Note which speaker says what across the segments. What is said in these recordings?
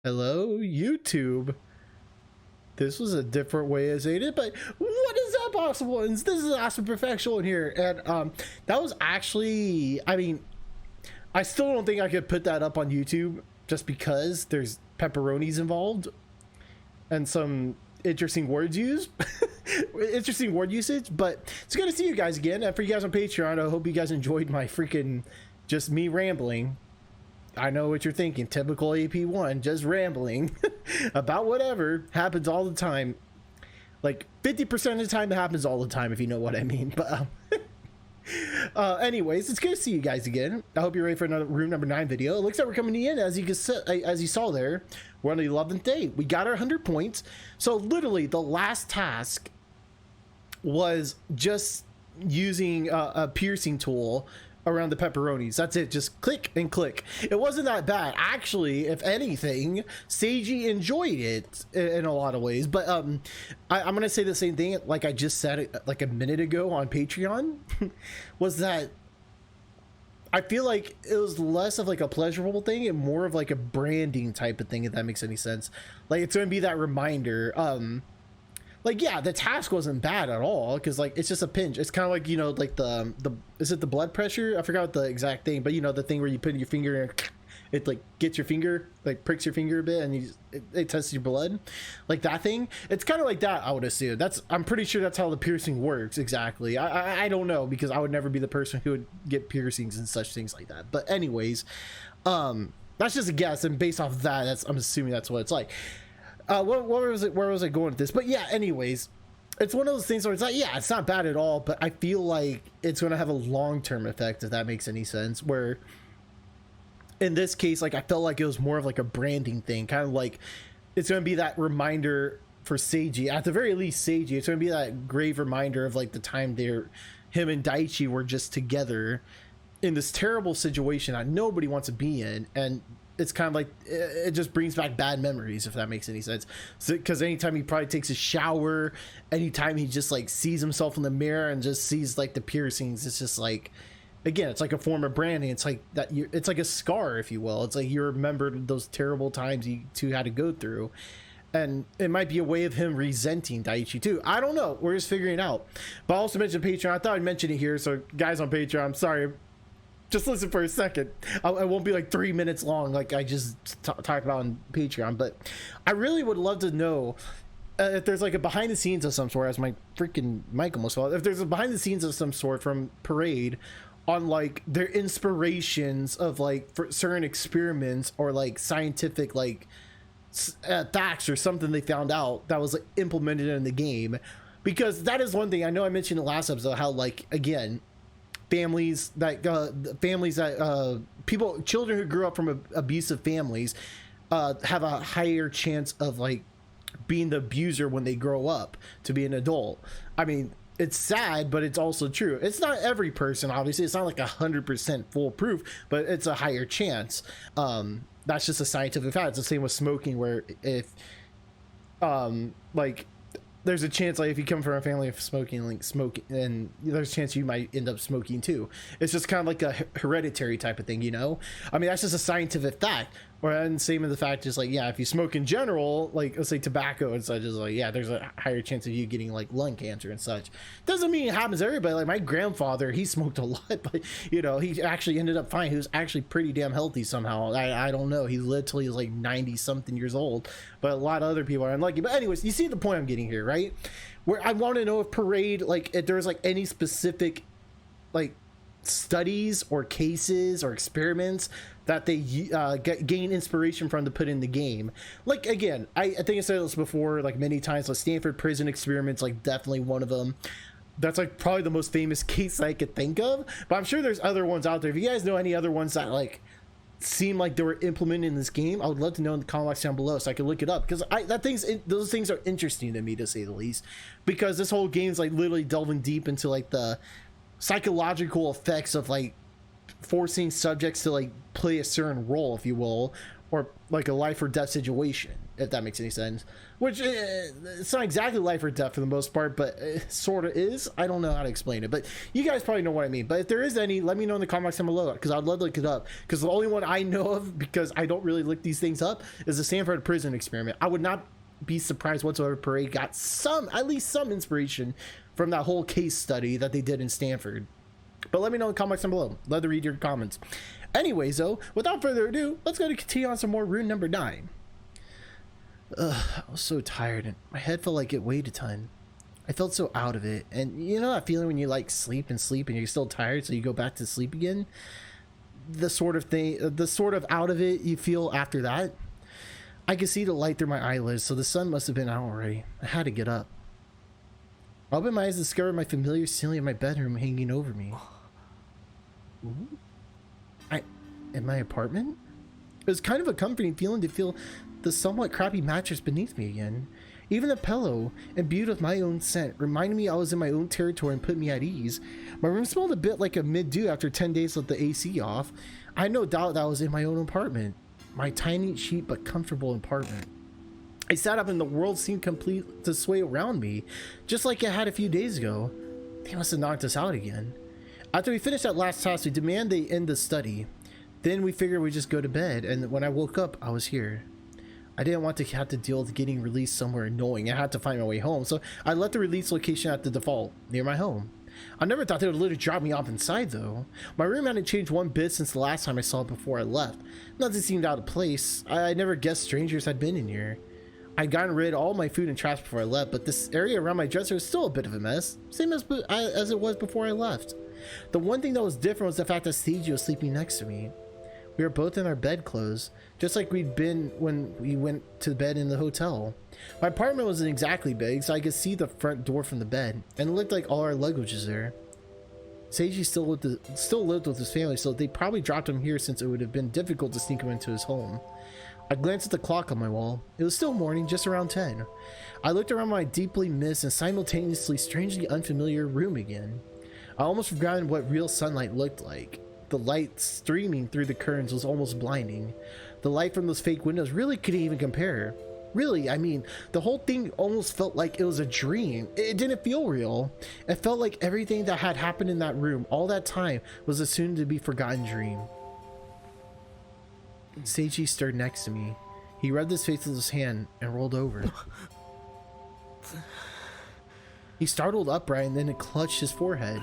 Speaker 1: Hello, YouTube. This was a different way as I did, but what is up, awesome ones? This is Awesome Perfection here, and that was actually, I mean, I still don't think I could put that up on YouTube just because there's pepperonis involved and some interesting words used, interesting word usage. But it's good to see you guys again, and for you guys on Patreon, I hope you guys enjoyed my freaking just me rambling. I know what you're thinking, typical AP1, just rambling about whatever happens all the time. Like 50% of the time it happens all the time, if you know what I mean. But anyways, it's good to see you guys again. I hope you're ready for another room number 9 video. It looks like we're coming in, as you saw there, we're on the 11th day. We got our 100 points. So literally the last task was just using a piercing tool around the pepperonis. That's it, just click and click. It wasn't that bad actually. If anything, Seiji enjoyed it in a lot of ways. But I'm gonna say the same thing like I just said it like a minute ago on Patreon. Was that I feel like it was less of like a pleasurable thing and more of like a branding type of thing, if that makes any sense. Like it's gonna be that reminder. Like, yeah, the task wasn't bad at all, because like it's just a pinch. It's kind of like, you know, like the is it the blood pressure? I forgot the exact thing, but you know, the thing where you put your finger in, it like gets your finger, like pricks your finger a bit, and it tests your blood, like that thing. It's kind of like that, I would assume. I'm pretty sure that's how the piercing works exactly. I don't know, because I would never be the person who would get piercings and such things like that. But anyways, that's just a guess, and based off of that, I'm assuming that's what it's like. Where was it going with this? But yeah, anyways, it's one of those things where it's like, yeah, it's not bad at all, but I feel like it's going to have a long-term effect, if that makes any sense, where in this case, like I felt like it was more of like a branding thing, kind of like it's going to be that reminder for Seiji, at the very least Seiji. It's going to be that grave reminder of like the time him and Daichi were just together in this terrible situation that nobody wants to be in, and it's kind of like it just brings back bad memories, if that makes any sense. Because anytime he probably takes a shower, anytime he just like sees himself in the mirror and just sees like the piercings, it's just like, again, it's like a form of branding. It's like that, it's like a scar, if you will. It's like you remembered those terrible times you two had to go through, and it might be a way of him resenting Daichi too. I don't know, we're just figuring it out. But I also mentioned Patreon. I thought I'd mention it here, so guys on Patreon, I'm sorry, just listen for a second. I won't be like 3 minutes long like I just talked about on Patreon, but I really would love to know if there's like a behind the scenes of some sort, as my freaking mic almost fell, if there's a behind the scenes of some sort from Parade on like their inspirations of like for certain experiments or like scientific like facts or something they found out that was like implemented in the game. Because that is one thing I know I mentioned in the last episode, how like, again, families that children who grew up from abusive families have a higher chance of like being the abuser when they grow up to be an adult. I mean, it's sad, but it's also true. It's not every person, obviously. It's not like 100% foolproof, but it's a higher chance. That's just a scientific fact. It's the same with smoking, where if like there's a chance, like if you come from a family of smoking, and there's a chance you might end up smoking too. It's just kind of like a hereditary type of thing, you know? I mean, that's just a scientific fact. And same with the fact is like, yeah, if you smoke in general, like let's say tobacco and such, is like, yeah, there's a higher chance of you getting like lung cancer and such. Doesn't mean it happens to everybody. Like my grandfather, he smoked a lot, but you know, he actually ended up fine. He was actually pretty damn healthy somehow. I don't know. He lived till he was like 90 something years old, but a lot of other people are unlucky. But anyways, you see the point I'm getting here, right? Where I want to know if Parade, like if there's like any specific like studies or cases or experiments that they gain inspiration from to put in the game. Like, again, I think I said this before like many times, like Stanford prison experiments, like definitely one of them. That's like probably the most famous case I could think of, but I'm sure there's other ones out there. If you guys know any other ones that like seem like they were implemented in this game, I would love to know in the comment box down below so I can look it up, because those things are interesting to me, to say the least, because this whole game's like literally delving deep into like the psychological effects of like forcing subjects to like play a certain role, if you will, or like a life or death situation, if that makes any sense. Which it's not exactly life or death for the most part, but it sort of is. I don't know how to explain it, but you guys probably know what I mean. But if there is any, let me know in the comments down below, because I'd love to look it up, because the only one I know of, because I don't really look these things up, is the Stanford prison experiment. I would not be surprised whatsoever Parade got at least some inspiration from that whole case study that they did in Stanford. But let me know in the comments down below. Love to read your comments. Anyways, though, without further ado, let's go to continue on some more rune number 9. Ugh, I was so tired and my head felt like it weighed a ton. I felt so out of it. And you know that feeling when you like sleep and you're still tired, so you go back to sleep again? The sort of thing, the sort of out of it you feel after that. I could see the light through my eyelids, so the sun must have been out already. I had to get up. I opened my eyes and discovered my familiar ceiling in my bedroom hanging over me. Ooh. In my apartment? It was kind of a comforting feeling to feel the somewhat crappy mattress beneath me again. Even the pillow, imbued with my own scent, reminded me I was in my own territory and put me at ease. My room smelled a bit like a mid-dew after 10 days with the AC off. I had no doubt that I was in my own apartment. My tiny, cheap, but comfortable apartment. I sat up and the world seemed complete to sway around me, just like it had a few days ago. They must have knocked us out again. After we finished that last task, we demanded they end the study. Then we figured we'd just go to bed, and when I woke up, I was here. I didn't want to have to deal with getting released somewhere annoying. I had to find my way home, so I left the release location at the default, near my home. I never thought they would literally drop me off inside, though. My room hadn't changed one bit since the last time I saw it before I left. Nothing seemed out of place. I never guessed strangers had been in here. I'd gotten rid of all my food and trash before I left, but this area around my dresser was still a bit of a mess, same as it was before I left. The one thing that was different was the fact that Seiji was sleeping next to me. We were both in our bedclothes, just like we'd been when we went to bed in the hotel. My apartment wasn't exactly big, so I could see the front door from the bed, and it looked like all our luggage was there. Seiji still lived with his family, so they probably dropped him here since it would have been difficult to sneak him into his home. I glanced at the clock on my wall. It was still morning, just around 10. I looked around my deeply missed and simultaneously strangely unfamiliar room again. I almost forgotten what real sunlight looked like. The light streaming through the curtains was almost blinding. The light from those fake windows really couldn't even compare. Really, I mean, the whole thing almost felt like it was a dream. It didn't feel real. It felt like everything that had happened in that room all that time was a soon to be forgotten dream. Seiji stood next to me. He rubbed his face with his hand and rolled over. He startled upright and then clutched his forehead.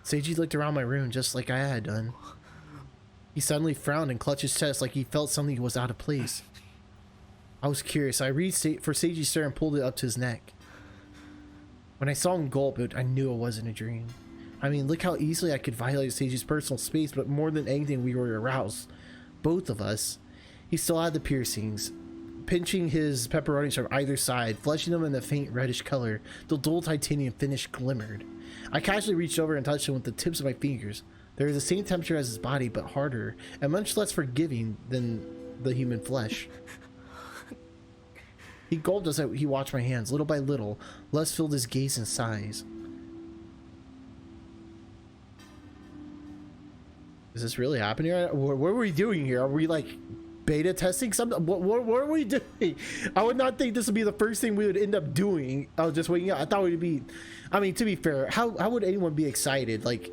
Speaker 1: Seiji looked around my room just like I had done. He suddenly frowned and clutched his chest like he felt something was out of place. I was curious. I reached for Seiji's stare and pulled it up to his neck. When I saw him gulp it, I knew it wasn't a dream. I mean, look how easily I could violate Seiji's personal space, but more than anything, we were aroused. Both of us. He still had the piercings, pinching his pepperonis from either side, flushing them in a faint reddish color. The dull titanium finish glimmered. I casually reached over and touched him with the tips of my fingers. They were the same temperature as his body, but harder, and much less forgiving than the human flesh. He gulped as he watched my hands. Little by little, lust filled his gaze and sighs. Is this really happening? What are we doing here? Are we like beta testing something? What are we doing? I would not think this would be the first thing we would end up doing. I was just waiting out. I thought it would be, I mean, to be fair, how would anyone be excited? Like,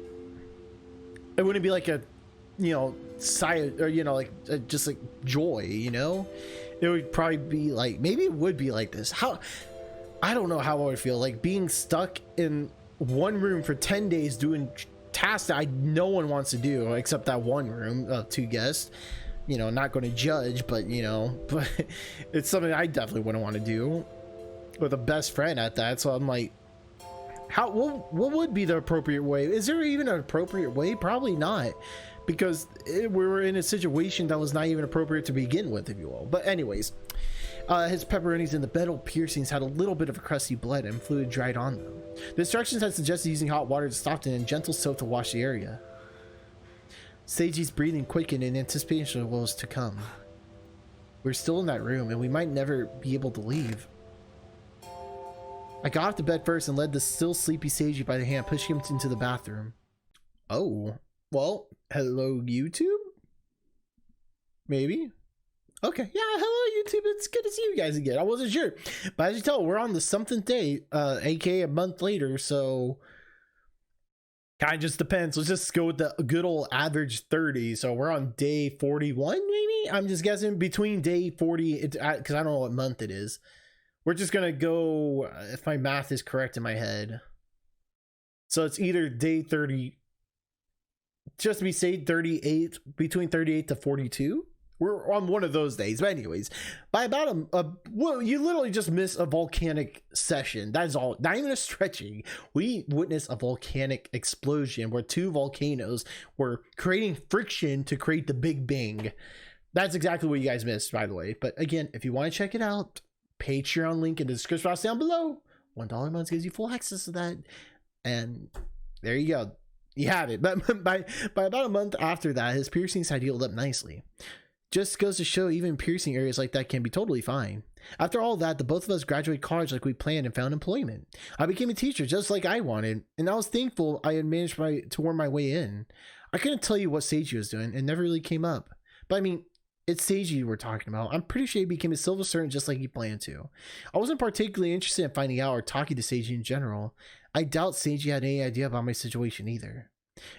Speaker 1: it wouldn't be like a, you know, sigh, or, you know, like just like joy, you know? It would probably be like, maybe it would be like this. I don't know how I would feel like being stuck in one room for 10 days doing tasks that no one wants to do except that one room of 2 guests. You know, not going to judge, but you know, but it's something I definitely wouldn't want to do with a best friend at that. So I'm like, what would be the appropriate way? Is there even an appropriate way? Probably not, because we were in a situation that was not even appropriate to begin with, if you will. But anyways, his pepperonis and the metal piercings had a little bit of a crusty blood and fluid dried on them. The instructions had suggested using hot water to soften and gentle soap to wash the area. Seiji's breathing quickened in anticipation of what was to come. We're still in that room, and we might never be able to leave. I got off the bed first and led the still sleepy Seiji by the hand, pushing him into the bathroom. Oh, Well, hello YouTube. Maybe. Okay, yeah, hello YouTube. It's good to see you guys again. I wasn't sure, but as you tell, we're on the something day, aka a month later. So kind of just depends. Let's just go with the good old average 30. So we're on day 41, maybe. I'm just guessing between day 40, because I don't know what month it is. We're just gonna go if my math is correct in my head. So it's either day 30, just to be safe, 38, between 38 to 42. We're on one of those days. But anyways, by about well, you literally just missed a volcanic session. That is all. Not even a stretching. We witnessed a volcanic explosion where two volcanoes were creating friction to create the Big Bang. That's exactly what you guys missed, by the way. But again, if you want to check it out, Patreon link in the description box down below. $1 a month gives you full access to that. And there you go. You have it. But by about a month after that, his piercings had healed up nicely. Just goes to show even piercing areas like that can be totally fine. After all that, the both of us graduated college like we planned and found employment. I became a teacher just like I wanted, and I was thankful I had managed to worm my way in. I couldn't tell you what Seiji was doing, it never really came up. But I mean, it's Seiji we're talking about. I'm pretty sure he became a civil servant just like he planned to. I wasn't particularly interested in finding out or talking to Seiji in general. I doubt Seiji had any idea about my situation either.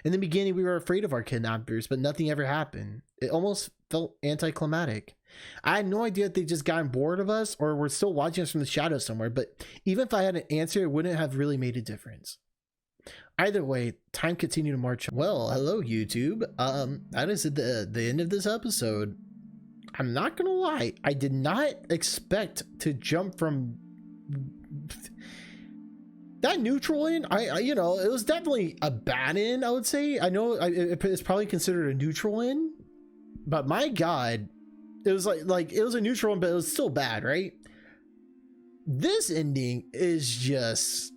Speaker 1: In the beginning, we were afraid of our kidnappers, but nothing ever happened. It almost felt anticlimactic. I had no idea if they just gotten bored of us or were still watching us from the shadows somewhere, but even if I had an answer, it wouldn't have really made a difference. Either way, time continued to march. Well, hello YouTube. That is the end of this episode. I'm not gonna lie, I did not expect to jump from that neutral in. I you know, it was definitely a bad in, I would say. I know it's probably considered a neutral in, but my god, it was like it was a neutral in, but it was still bad, right? This ending is just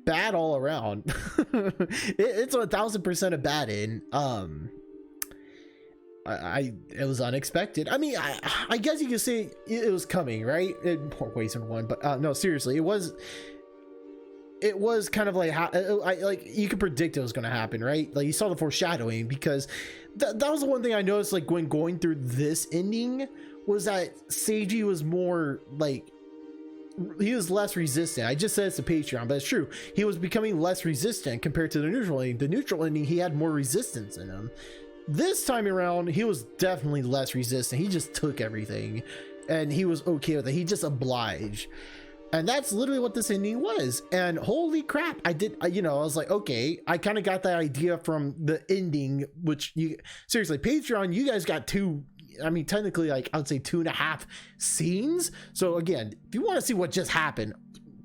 Speaker 1: bad all around. It's 1000% a bad in. It was unexpected. I mean, I guess you could say it was coming, right? In more ways than one, but no, seriously, it was kind of like how like you could predict it was going to happen, right? Like you saw the foreshadowing, because that was the one thing I noticed, like when going through this ending, was that Seiji was more like, he was less resistant. I just said it's a Patreon, but it's true. He was becoming less resistant compared to the neutral ending. The neutral ending, he had more resistance in him. This time around, he was definitely less resistant. He just took everything and he was okay with it. He just obliged. And that's literally what this ending was. And holy crap, I was like, okay, I kind of got that idea from the ending, which seriously, Patreon, you guys got two, I mean, technically, like I would say 2.5 scenes. So again, if you want to see what just happened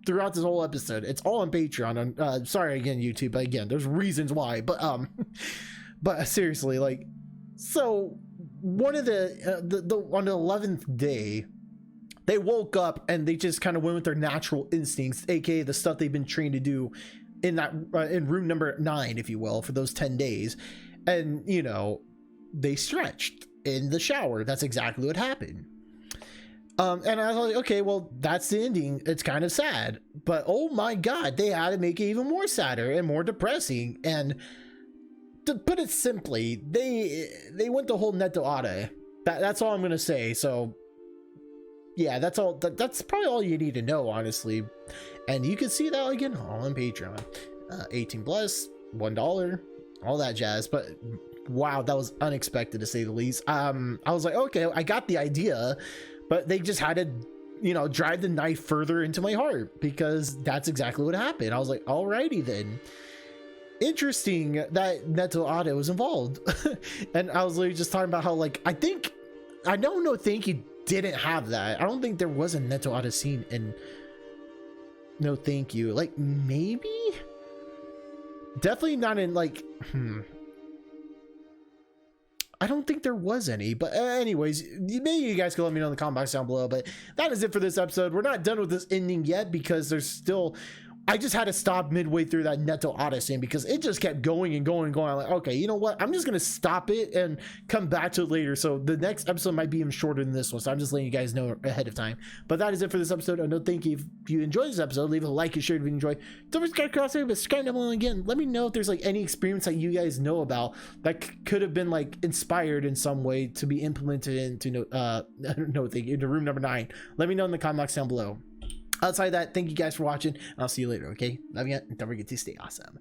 Speaker 1: throughout this whole episode, it's all on Patreon. And sorry again, YouTube, but again, there's reasons why, but seriously, like, so one of the on the 11th day, they woke up and they just kind of went with their natural instincts, aka the stuff they've been trained to do in that in room number 9, if you will, for those 10 days. And you know, they stretched in the shower. That's exactly what happened. And I was like, okay, well, that's the ending. It's kind of sad, but oh my god, they had to make it even more sadder and more depressing. And to put it simply, they went the whole Neto Ada. That's all I'm gonna say. So yeah, that's all. That's probably all you need to know, honestly. And you can see that again all on Patreon. 18 plus, $1, all that jazz. But wow, that was unexpected to say the least. I was like, okay, I got the idea, but they just had to, you know, drive the knife further into my heart, because that's exactly what happened. I was like, alrighty then. Interesting that Neto Ada was involved. And I was literally just talking about how, like, I don't know, thank you didn't have that. I don't think there was a Neto Ada scene in No Thank You. Like, maybe, definitely not in, like, I don't think there was any. But anyways, maybe you guys can let me know in the comment box down below. But that is it for this episode. We're not done with this ending yet, because there's still I just had to stop midway through that Neto Odyssey because it just kept going and going and going. I'm like, okay, you know what? I'm just gonna stop it and come back to it later. So the next episode might be even shorter than this one. So I'm just letting you guys know ahead of time. But that is it for this episode. I know. Thank you. If you enjoyed this episode, leave a like and share if you enjoyed. Don't forget to subscribe down below again. Let me know if there's like any experience that you guys know about that could have been like inspired in some way to be implemented into into room number 9. Let me know in the comment box down below. Outside that, thank you guys for watching. I'll see you later, okay? Love you, and don't forget to stay awesome.